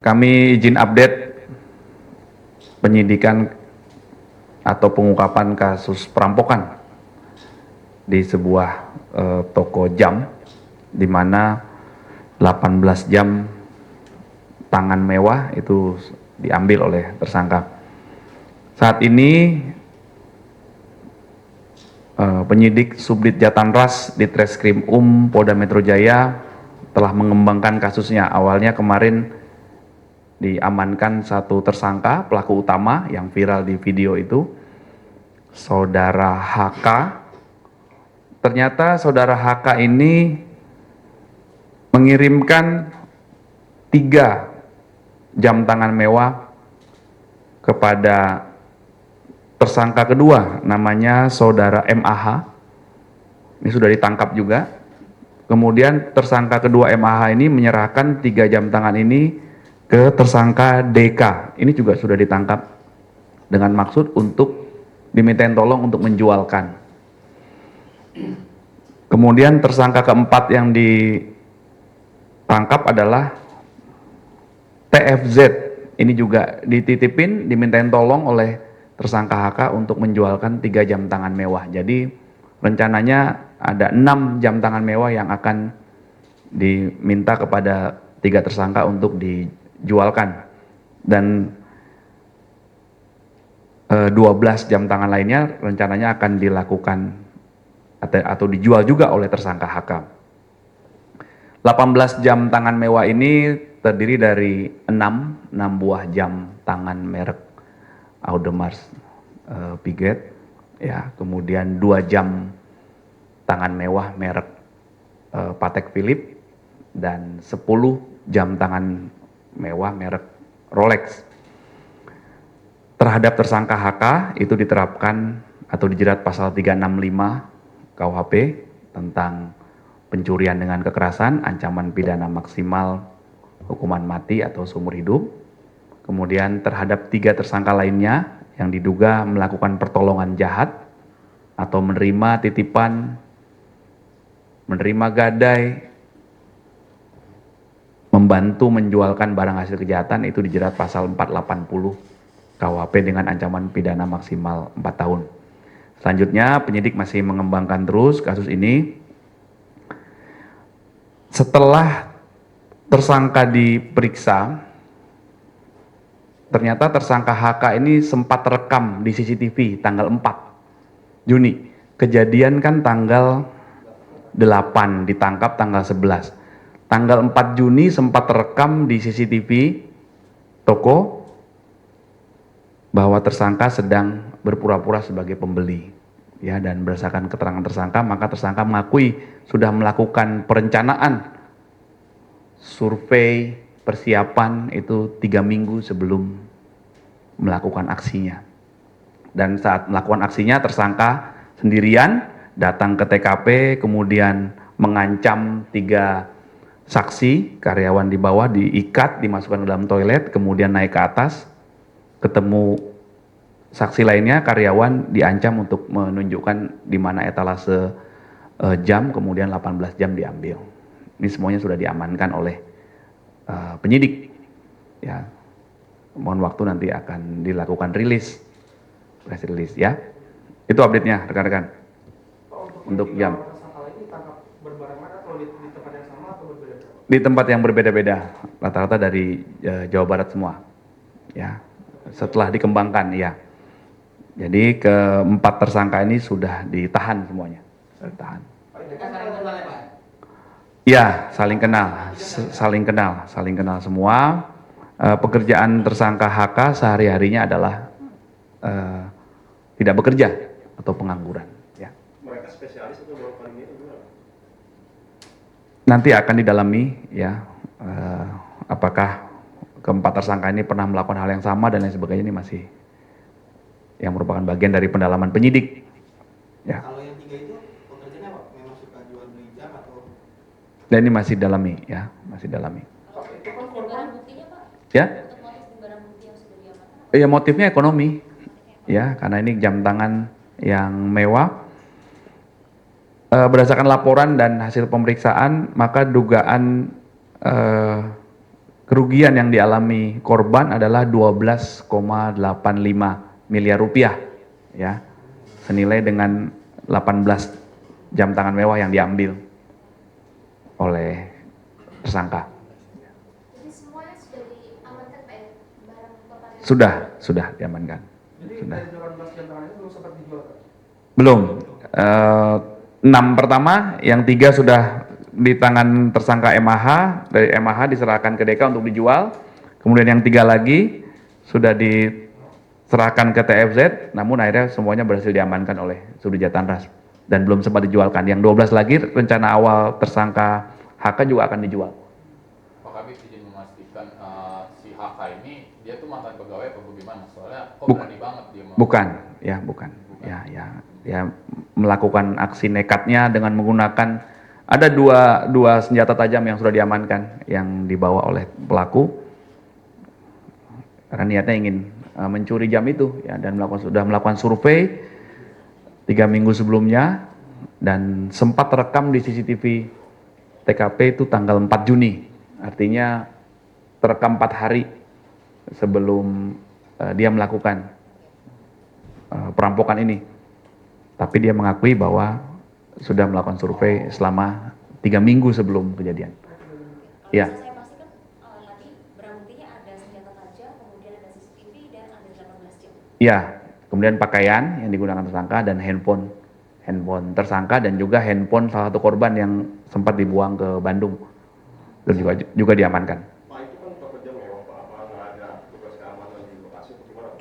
Kami izin update penyidikan atau pengungkapan kasus perampokan di sebuah toko jam, di mana 18 jam tangan mewah itu diambil oleh tersangka. Saat ini penyidik Subdit Jatanras di Treskrim Polda Metro Jaya telah mengembangkan kasusnya. Awalnya kemarin diamankan satu tersangka, pelaku utama yang viral di video itu, saudara HK. Ternyata saudara HK ini mengirimkan 3 jam tangan mewah kepada tersangka kedua, namanya saudara MAH. Ini sudah ditangkap juga. Kemudian tersangka kedua MAH ini menyerahkan 3 jam tangan ini ke tersangka DK. Ini juga sudah ditangkap dengan maksud untuk dimintain tolong untuk menjualkan. Kemudian tersangka keempat yang ditangkap adalah TFZ. Ini juga dititipin, dimintain tolong oleh tersangka HK untuk menjualkan 3 jam tangan mewah. Jadi rencananya ada 6 jam tangan mewah yang akan diminta kepada 3 tersangka untuk dijualkan, dan 12 jam tangan lainnya rencananya akan dilakukan atau dijual juga oleh tersangka HK. 18 jam tangan mewah ini terdiri dari 6 buah jam tangan merek Audemars Piguet, ya, kemudian 2 jam tangan mewah merek Patek Philippe, dan 10 jam tangan mewah merek Rolex. Terhadap tersangka HK itu diterapkan atau dijerat pasal 365 KUHP tentang pencurian dengan kekerasan, ancaman pidana maksimal hukuman mati atau seumur hidup. Kemudian terhadap 3 tersangka lainnya yang diduga melakukan pertolongan jahat atau menerima titipan, menerima gadai, membantu menjualkan barang hasil kejahatan, itu dijerat pasal 480 KUHP dengan ancaman pidana maksimal 4 tahun. Selanjutnya penyidik masih mengembangkan terus kasus ini. Setelah tersangka diperiksa, ternyata tersangka HK ini sempat rekam di CCTV tanggal 4 Juni. Kejadian kan tanggal 8, ditangkap tanggal 11. Tanggal 4 Juni sempat terekam di CCTV toko bahwa tersangka sedang berpura-pura sebagai pembeli. Ya, dan berdasarkan keterangan tersangka, maka tersangka mengakui sudah melakukan perencanaan survei persiapan itu 3 minggu sebelum melakukan aksinya. Dan saat melakukan aksinya, tersangka sendirian datang ke TKP, kemudian mengancam 3 saksi, karyawan di bawah diikat, dimasukkan ke dalam toilet, kemudian naik ke atas, ketemu saksi lainnya, karyawan diancam untuk menunjukkan di mana etalase jam, kemudian 18 jam diambil. Ini semuanya sudah diamankan oleh penyidik. Ya, mohon waktu nanti akan dilakukan rilis, press release, ya. Itu update-nya rekan-rekan. Untuk jam. Di tempat yang berbeda-beda, rata-rata dari Jawa Barat semua. Ya, setelah dikembangkan, ya. Jadi keempat tersangka ini sudah ditahan semuanya. Ditahan. Ya, saling kenal semua. Pekerjaan tersangka HK sehari-harinya adalah tidak bekerja atau pengangguran. Ya. Mereka spesialis atau melakukan ini? Nanti akan didalami, ya, apakah keempat tersangka ini pernah melakukan hal yang sama dan lain sebagainya. Ini masih yang merupakan bagian dari pendalaman penyidik. Ya. Kalau yang 3 itu pekerjaannya apa? Memang suka jual beli jam atau? Dan ini masih dalami, ya, masih dalami. Itu kan barang buktinya, Pak? Ya? Untuk motif barang bukti yang sudah diamankan? Ya, motifnya ekonomi, ya, karena ini jam tangan yang mewah. Berdasarkan laporan dan hasil pemeriksaan, maka dugaan kerugian yang dialami korban adalah 12,85 miliar rupiah, ya, senilai dengan 18 jam tangan mewah yang diambil oleh tersangka. Jadi semuanya sudah diamankan Pak ya? Barang Bapak yang Sudah diamankan. Jadi Sudah. dari 18 jam tangan itu belum sempat dijual, Pak? Belum. 6 pertama, yang 3 sudah di tangan tersangka MAH, dari MAH diserahkan ke DK untuk dijual. Kemudian yang 3 lagi sudah diserahkan ke TFZ, namun akhirnya semuanya berhasil diamankan oleh Sudin Jatanras dan belum sempat dijualkan. Yang 12 lagi rencana awal tersangka HK juga akan dijual. Pak Kabit izin memastikan si HK ini dia tuh mantan pegawai apa bagaimana? Soalnya kok Buk- berani banget dia mau. Bukan. Ya, melakukan aksi nekatnya dengan menggunakan ada dua senjata tajam yang sudah diamankan yang dibawa oleh pelaku karena niatnya ingin mencuri jam itu, ya, dan sudah melakukan survei 3 minggu sebelumnya dan sempat terekam di CCTV TKP itu tanggal 4 Juni, artinya terekam 4 hari sebelum dia melakukan perampokan ini. Tapi dia mengakui bahwa sudah melakukan survei selama 3 minggu sebelum kejadian. Kalau Ya. bisa saya pastikan tadi barang buktinya ada senjata tajam, kemudian ada CCTV dan ada 18 jam. Ya, kemudian pakaian yang digunakan tersangka dan handphone tersangka dan juga handphone salah satu korban yang sempat dibuang ke Bandung. Itu juga diamankan. Pak, itu kan toko jam mewah, Pak. Apa nggak ada tugas keamanan di lokasi atau gimana?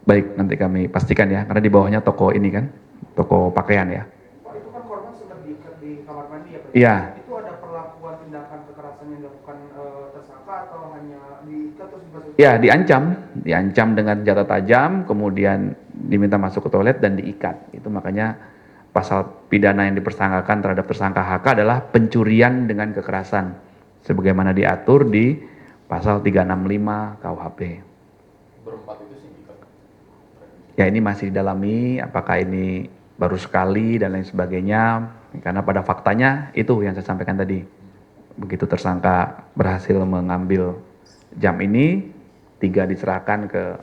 Baik, nanti kami pastikan ya, karena di bawahnya toko ini kan, toko pakaian ya. Pak, itu kan korban sempat diikat di kamar mandi ya, Pak? Iya. Itu ada perlakuan tindakan kekerasan yang dilakukan tersangka atau hanya diikat terus dibasuh? Ya, diancam dengan senjata tajam, kemudian diminta masuk ke toilet dan diikat. Itu makanya pasal pidana yang dipersangkakan terhadap tersangka HK adalah pencurian dengan kekerasan, sebagaimana diatur di pasal 365 KUHP. Berempat itu sindikat. Ya, ini masih didalami apakah ini baru sekali dan lain sebagainya, karena pada faktanya itu yang saya sampaikan tadi. Begitu tersangka berhasil mengambil jam ini, 3 diserahkan ke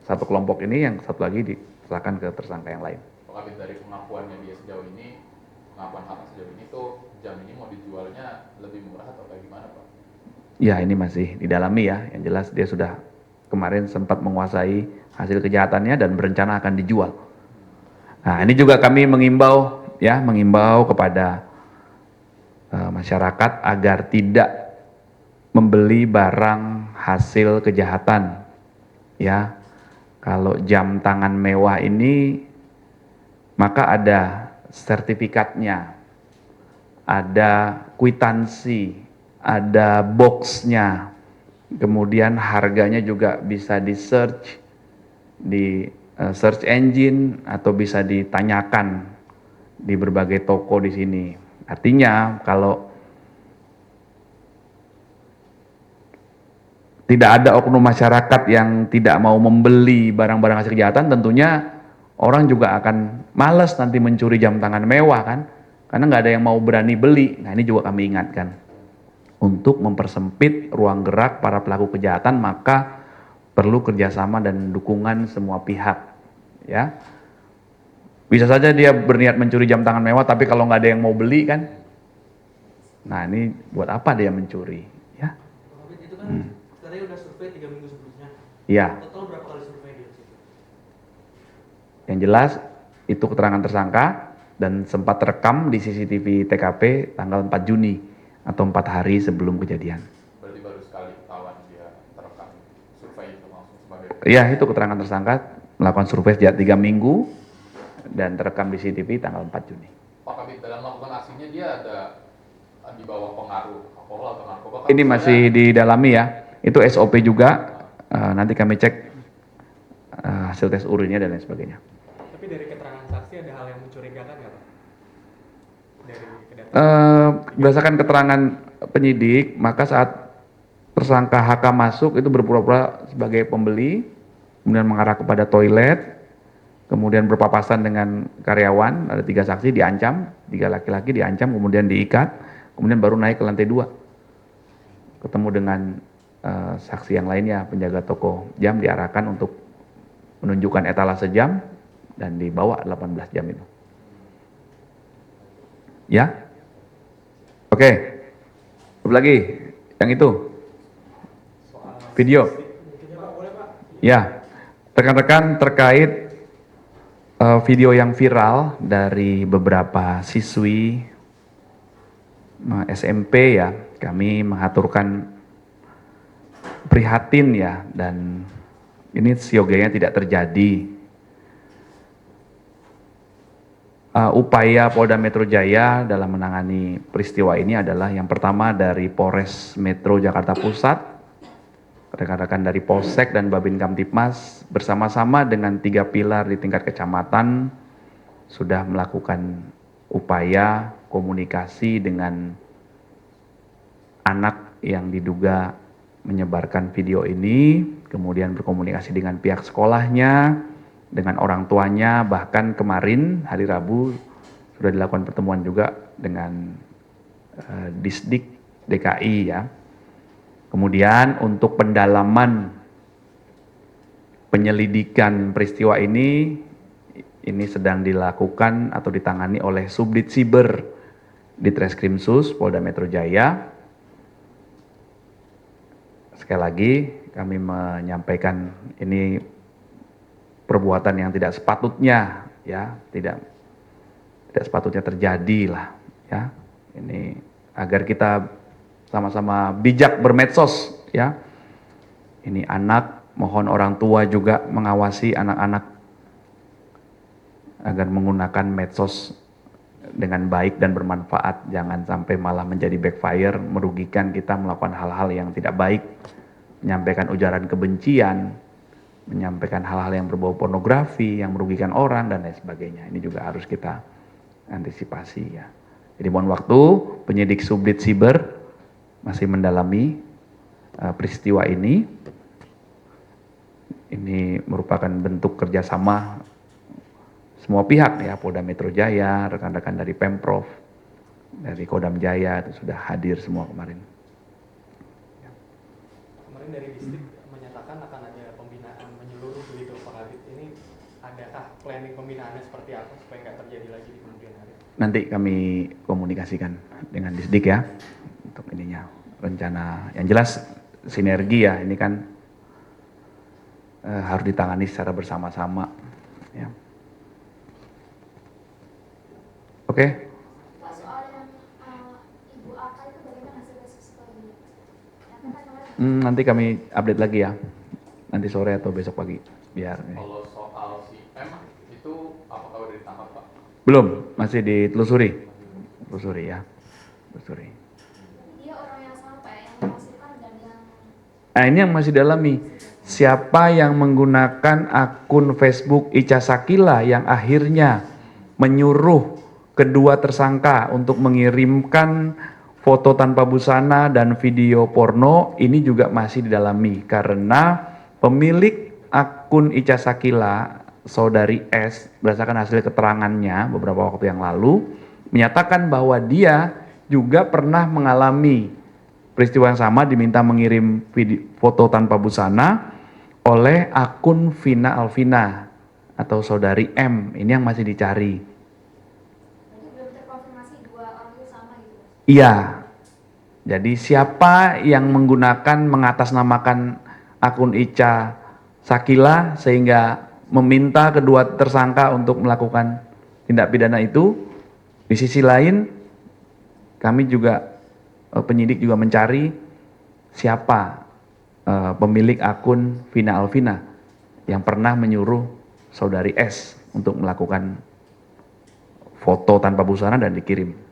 satu kelompok ini, yang satu lagi diserahkan ke tersangka yang lain. Pak Kabit, dari pengakuannya dia sejauh ini, pengakuan HK sejauh ini tuh jam ini mau dijualnya lebih murah atau kayak gimana, Pak? Ya, ini masih didalami ya. Yang jelas dia sudah kemarin sempat menguasai hasil kejahatannya dan berencana akan dijual. Nah, ini juga kami mengimbau kepada masyarakat agar tidak membeli barang hasil kejahatan. Ya, kalau jam tangan mewah ini maka ada sertifikatnya, ada kwitansi, ada boxnya, kemudian harganya juga bisa di search di search engine atau bisa ditanyakan di berbagai toko di sini. Artinya kalau tidak ada oknum masyarakat yang tidak mau membeli barang-barang hasil kejahatan, tentunya orang juga akan malas nanti mencuri jam tangan mewah kan, karena nggak ada yang mau berani beli. Nah, ini juga kami ingatkan untuk mempersempit ruang gerak para pelaku kejahatan, maka perlu kerjasama dan dukungan semua pihak, ya. Bisa saja dia berniat mencuri jam tangan mewah, tapi kalau nggak ada yang mau beli kan, nah ini buat apa dia mencuri, ya? Pak Kabit, itu kan katanya udah survei 3 minggu sebelumnya. Ya, Total berapa kali survei dia? yang jelas itu keterangan tersangka dan sempat terekam di CCTV TKP tanggal 4 Juni atau 4 hari sebelum kejadian. Berarti baru sekali ketahuan dia terekam survei itu langsung sebagai. Ya, itu keterangan tersangka melakukan survei sejak 3 minggu dan terekam di CCTV tanggal 4 Juni. Pak Kabit, dalam melakukan aksinya dia ada di bawah pengaruh alkohol atau narkoba? Kan Ini masih didalami ya, itu SOP juga, nanti kami cek hasil tes urinnya dan lain sebagainya. Tapi dari keterangan saksi ada hal yang mencurigakan nggak Pak? Dari kedatangan? Berdasarkan keterangan penyidik, maka saat tersangka HK masuk itu berpura-pura sebagai pembeli, kemudian mengarah kepada toilet, kemudian berpapasan dengan karyawan, ada 3 saksi diancam, 3 laki-laki diancam, kemudian diikat, kemudian baru naik ke lantai 2. ketemu dengan saksi yang lainnya, penjaga toko jam diarahkan untuk menunjukkan etalase jam dan dibawa 18 jam itu. Ya? Oke. Apa lagi? Yang itu? Video. Ya. Rekan-rekan terkait video yang viral dari beberapa siswi SMP ya, kami mengaturkan prihatin ya, dan ini seyogianya tidak terjadi. Upaya Polda Metro Jaya dalam menangani peristiwa ini adalah yang pertama dari Polres Metro Jakarta Pusat, rekan-rekan dari Polsek dan Babin Kamtipmas bersama-sama dengan 3 pilar di tingkat kecamatan sudah melakukan upaya komunikasi dengan anak yang diduga menyebarkan video ini, kemudian berkomunikasi dengan pihak sekolahnya, dengan orang tuanya, bahkan kemarin hari Rabu sudah dilakukan pertemuan juga dengan Disdik DKI ya. Kemudian untuk pendalaman penyelidikan peristiwa ini sedang dilakukan atau ditangani oleh Subdit Siber di Treskrimsus Polda Metro Jaya. Sekali lagi kami menyampaikan ini perbuatan yang tidak sepatutnya ya, tidak sepatutnya terjadi lah ya. Ini agar kita sama-sama bijak bermedsos ya. Ini anak, mohon orang tua juga mengawasi anak-anak agar menggunakan medsos dengan baik dan bermanfaat, jangan sampai malah menjadi backfire, merugikan kita melakukan hal-hal yang tidak baik, menyampaikan ujaran kebencian, menyampaikan hal-hal yang berbau pornografi, yang merugikan orang, dan lain sebagainya. Ini juga harus kita antisipasi ya. Jadi mohon waktu, penyidik Subdit Siber masih mendalami peristiwa ini. Ini merupakan bentuk kerjasama semua pihak ya, Polda Metro Jaya, rekan-rekan dari Pemprov, dari Kodam Jaya itu sudah hadir semua kemarin. Kemarin dari distrik menyatakan akan ada pembinaan menyeluruh begitu Pak Kabit. Ini adakah planning pembinaannya seperti apa supaya nggak terjadi lagi di kemudian hari? Nanti kami komunikasikan dengan Disdik ya untuk ininya, rencana yang jelas sinergi ya, ini kan harus ditangani secara bersama-sama ya. Oke. Pak, soal yang Ibu Aka itu bagaimana hasil tes psikologi? Nanti kami update lagi ya, nanti sore atau besok pagi biar. Kalau soal si M itu apakah udah ditangkap Pak? Belum, masih ditelusuri, ya, telusuri. Dia orang yang sama Pak, yang menghasilkan dan yang... Nah ini yang masih dalami. Siapa yang menggunakan akun Facebook Ica Sakila yang akhirnya menyuruh kedua tersangka untuk mengirimkan foto tanpa busana dan video porno, ini juga masih didalami karena pemilik akun Ica Sakila, Saudari S, berdasarkan hasil keterangannya beberapa waktu yang lalu, menyatakan bahwa dia juga pernah mengalami peristiwa yang sama, diminta mengirim video, foto tanpa busana oleh akun Vina Alvina atau Saudari M. Ini yang masih dicari. Berarti belum terkonfirmasi dua orang itu sama gitu? Iya. Jadi siapa yang menggunakan, mengatasnamakan akun Ica Sakila sehingga meminta kedua tersangka untuk melakukan tindak pidana itu. Di sisi lain kami juga, penyidik juga mencari siapa pemilik akun Vina Alvina yang pernah menyuruh Saudari S untuk melakukan foto tanpa busana dan dikirim.